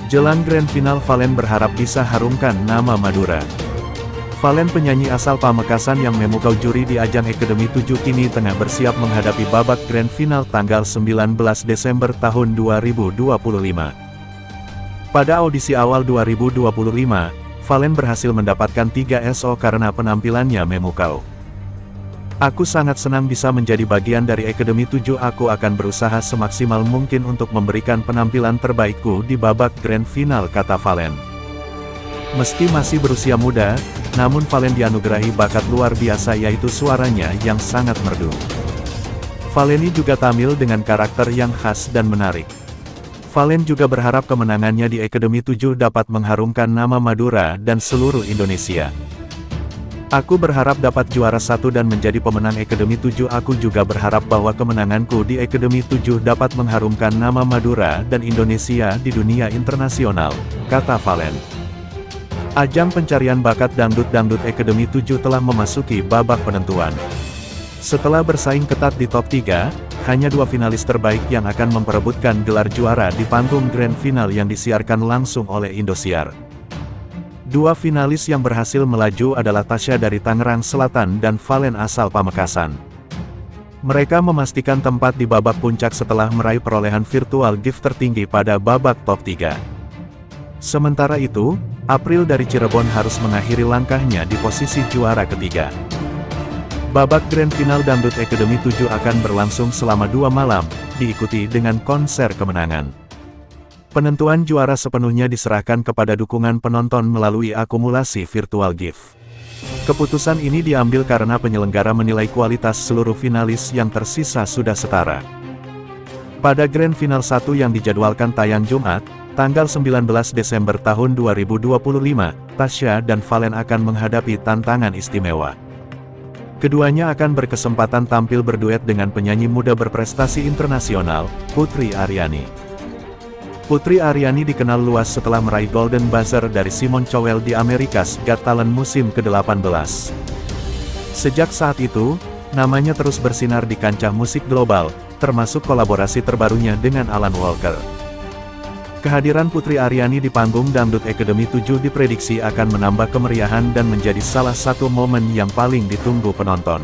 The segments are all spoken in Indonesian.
Jelang Grand Final, Valen berharap bisa harumkan nama Madura. Valen, penyanyi asal Pamekasan yang memukau juri di ajang Academy 7, kini tengah bersiap menghadapi babak Grand Final tanggal 19 Desember tahun 2025. Pada audisi awal 2025, Valen berhasil mendapatkan 3 SO karena penampilannya memukau. "Aku sangat senang bisa menjadi bagian dari Academy 7. Aku akan berusaha semaksimal mungkin untuk memberikan penampilan terbaikku di babak Grand Final," kata Valen. Meski masih berusia muda, namun Valen dianugerahi bakat luar biasa, yaitu suaranya yang sangat merdu. Valeni juga tampil dengan karakter yang khas dan menarik. Valen juga berharap kemenangannya di Academy 7 dapat mengharumkan nama Madura dan seluruh Indonesia. "Aku berharap dapat juara 1 dan menjadi pemenang Academy 7. Aku juga berharap bahwa kemenanganku di Academy 7 dapat mengharumkan nama Madura dan Indonesia di dunia internasional," kata Valen. Ajang pencarian bakat dangdut Academy 7 telah memasuki babak penentuan. Setelah bersaing ketat di top 3, hanya 2 finalis terbaik yang akan memperebutkan gelar juara di panggung Grand Final yang disiarkan langsung oleh Indosiar. 2 finalis yang berhasil melaju adalah Tasya dari Tangerang Selatan dan Valen asal Pamekasan. Mereka memastikan tempat di babak puncak setelah meraih perolehan virtual gift tertinggi pada babak top 3. Sementara itu, April dari Cirebon harus mengakhiri langkahnya di posisi juara ketiga. Babak Grand Final Dangdut Academy 7 akan berlangsung selama 2 malam, diikuti dengan konser kemenangan. Penentuan juara sepenuhnya diserahkan kepada dukungan penonton melalui akumulasi virtual gift. Keputusan ini diambil karena penyelenggara menilai kualitas seluruh finalis yang tersisa sudah setara. Pada Grand Final 1 yang dijadwalkan tayang Jumat, tanggal 19 Desember tahun 2025, Tasya dan Valen akan menghadapi tantangan istimewa. Keduanya akan berkesempatan tampil berduet dengan penyanyi muda berprestasi internasional, Putri Aryani. Putri Aryani dikenal luas setelah meraih Golden Buzzer dari Simon Cowell di America's Got Talent musim ke-18. Sejak saat itu, namanya terus bersinar di kancah musik global, termasuk kolaborasi terbarunya dengan Alan Walker. Kehadiran Putri Aryani di panggung Dangdut Academy 7 diprediksi akan menambah kemeriahan dan menjadi salah satu momen yang paling ditunggu penonton.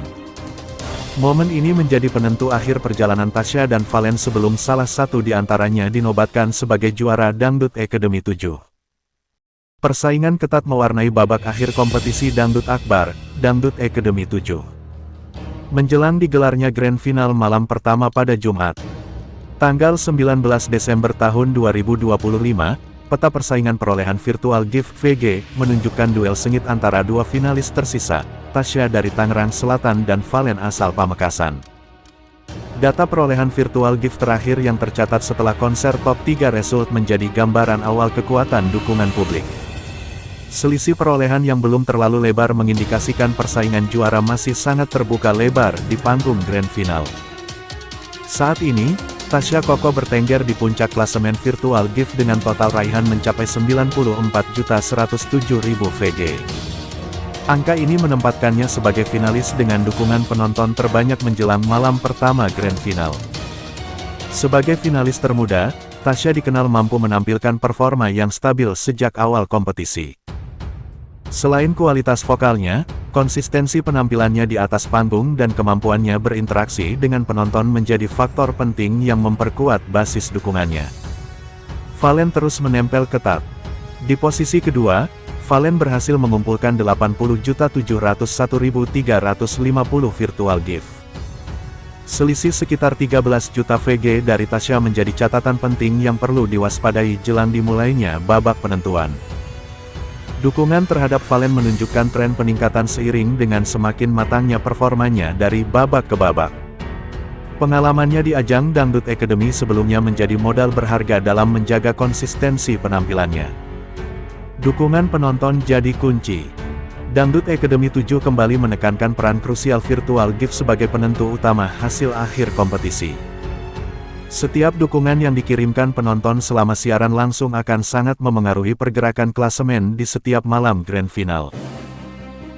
Momen ini menjadi penentu akhir perjalanan Tasya dan Valen sebelum salah satu di antaranya dinobatkan sebagai juara Dangdut Academy 7. Persaingan ketat mewarnai babak akhir kompetisi Dangdut Akbar, Dangdut Academy 7. Menjelang digelarnya Grand Final malam pertama pada Jumat, tanggal 19 Desember tahun 2025, peta persaingan perolehan virtual gift VG menunjukkan duel sengit antara 2 finalis tersisa, Tasya dari Tangerang Selatan dan Valen asal Pamekasan. Data perolehan virtual gift terakhir yang tercatat setelah konser top 3 result menjadi gambaran awal kekuatan dukungan publik. Selisih perolehan yang belum terlalu lebar mengindikasikan persaingan juara masih sangat terbuka lebar di panggung Grand Final. Saat ini, Tasya kokoh bertengger di puncak klasemen virtual gift dengan total raihan mencapai 94.107.000 VG. Angka ini menempatkannya sebagai finalis dengan dukungan penonton terbanyak menjelang malam pertama Grand Final. Sebagai finalis termuda, Tasya dikenal mampu menampilkan performa yang stabil sejak awal kompetisi. Selain kualitas vokalnya, konsistensi penampilannya di atas panggung dan kemampuannya berinteraksi dengan penonton menjadi faktor penting yang memperkuat basis dukungannya. Valen terus menempel ketat. Di posisi kedua, Valen berhasil mengumpulkan 80.701.350 virtual gift. Selisih sekitar 13 juta VG dari Tasya menjadi catatan penting yang perlu diwaspadai jelang dimulainya babak penentuan. Dukungan terhadap Valen menunjukkan tren peningkatan seiring dengan semakin matangnya performanya dari babak ke babak. Pengalamannya di ajang Dangdut Academy sebelumnya menjadi modal berharga dalam menjaga konsistensi penampilannya. Dukungan penonton jadi kunci. Dangdut Academy 7 kembali menekankan peran krusial virtual gift sebagai penentu utama hasil akhir kompetisi. Setiap dukungan yang dikirimkan penonton selama siaran langsung akan sangat memengaruhi pergerakan klasemen di setiap malam Grand Final.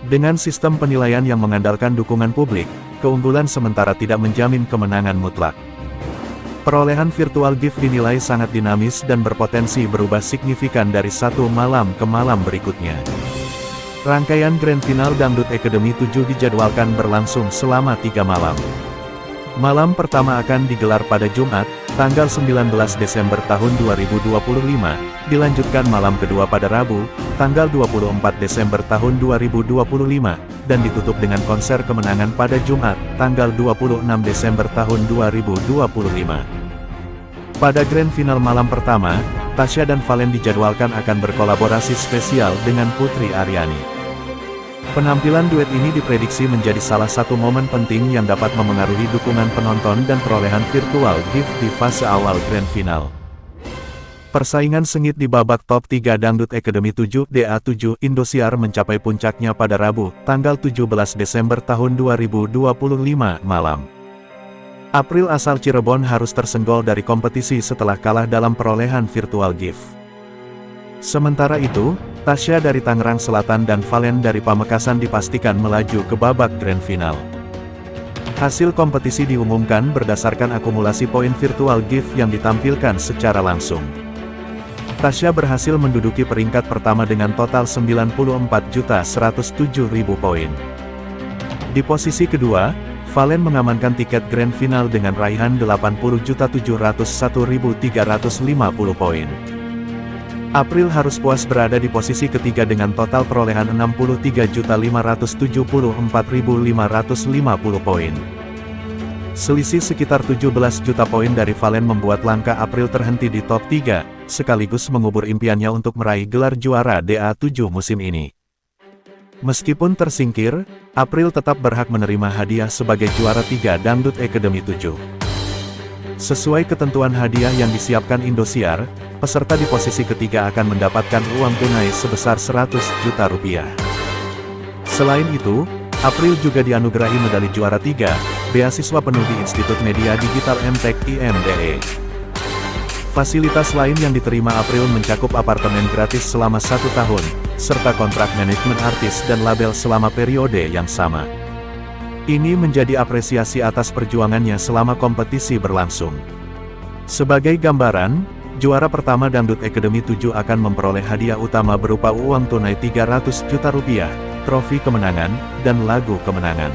Dengan sistem penilaian yang mengandalkan dukungan publik, keunggulan sementara tidak menjamin kemenangan mutlak. Perolehan virtual gift dinilai sangat dinamis dan berpotensi berubah signifikan dari satu malam ke malam berikutnya. Rangkaian Grand Final Dangdut Academy 7 dijadwalkan berlangsung selama 3 malam. Malam pertama akan digelar pada Jumat, tanggal 19 Desember tahun 2025, dilanjutkan malam kedua pada Rabu, tanggal 24 Desember tahun 2025, dan ditutup dengan konser kemenangan pada Jumat, tanggal 26 Desember tahun 2025. Pada Grand Final malam pertama, Tasya dan Valen dijadwalkan akan berkolaborasi spesial dengan Putri Aryani. Penampilan duet ini diprediksi menjadi salah satu momen penting yang dapat memengaruhi dukungan penonton dan perolehan virtual gift di fase awal Grand Final. Persaingan sengit di babak top 3 Dangdut Academy 7 DA7 Indosiar mencapai puncaknya pada Rabu, tanggal 17 Desember tahun 2025 malam. April asal Cirebon harus tersenggol dari kompetisi setelah kalah dalam perolehan virtual gift. Sementara itu, Tasya dari Tangerang Selatan dan Valen dari Pamekasan dipastikan melaju ke babak Grand Final. Hasil kompetisi diumumkan berdasarkan akumulasi poin virtual gift yang ditampilkan secara langsung. Tasya berhasil menduduki peringkat pertama dengan total 94.107.000 poin. Di posisi kedua, Valen mengamankan tiket Grand Final dengan raihan 80.701.350 poin. April harus puas berada di posisi ketiga dengan total perolehan 63.574.550 poin. Selisih sekitar 17 juta poin dari Valen membuat langkah April terhenti di top 3, sekaligus mengubur impiannya untuk meraih gelar juara DA7 musim ini. Meskipun tersingkir, April tetap berhak menerima hadiah sebagai juara 3 Dangdut Academy 7. Sesuai ketentuan hadiah yang disiapkan Indosiar, peserta di posisi ketiga akan mendapatkan uang tunai sebesar 100 juta rupiah. Selain itu, April juga dianugerahi medali juara 3, beasiswa penuh di Institut Media Digital MTech IMDE. Fasilitas lain yang diterima April mencakup apartemen gratis selama 1 tahun, serta kontrak manajemen artis dan label selama periode yang sama. Ini menjadi apresiasi atas perjuangannya selama kompetisi berlangsung. Sebagai gambaran, juara pertama Dangdut Academy 7 akan memperoleh hadiah utama berupa uang tunai 300 juta rupiah, trofi kemenangan, dan lagu kemenangan.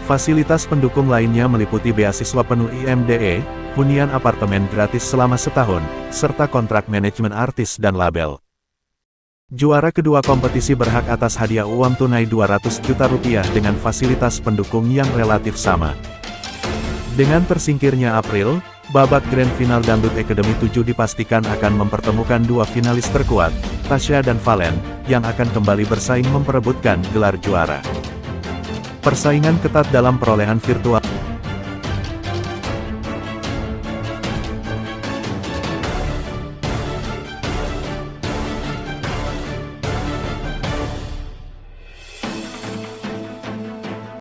Fasilitas pendukung lainnya meliputi beasiswa penuh IMDE, hunian apartemen gratis selama setahun, serta kontrak manajemen artis dan label. Juara kedua kompetisi berhak atas hadiah uang tunai 200 juta rupiah dengan fasilitas pendukung yang relatif sama. Dengan tersingkirnya April, babak Grand Final Dangdut Academy 7 dipastikan akan mempertemukan dua finalis terkuat, Tasya dan Valen, yang akan kembali bersaing memperebutkan gelar juara. Persaingan ketat dalam perolehan virtual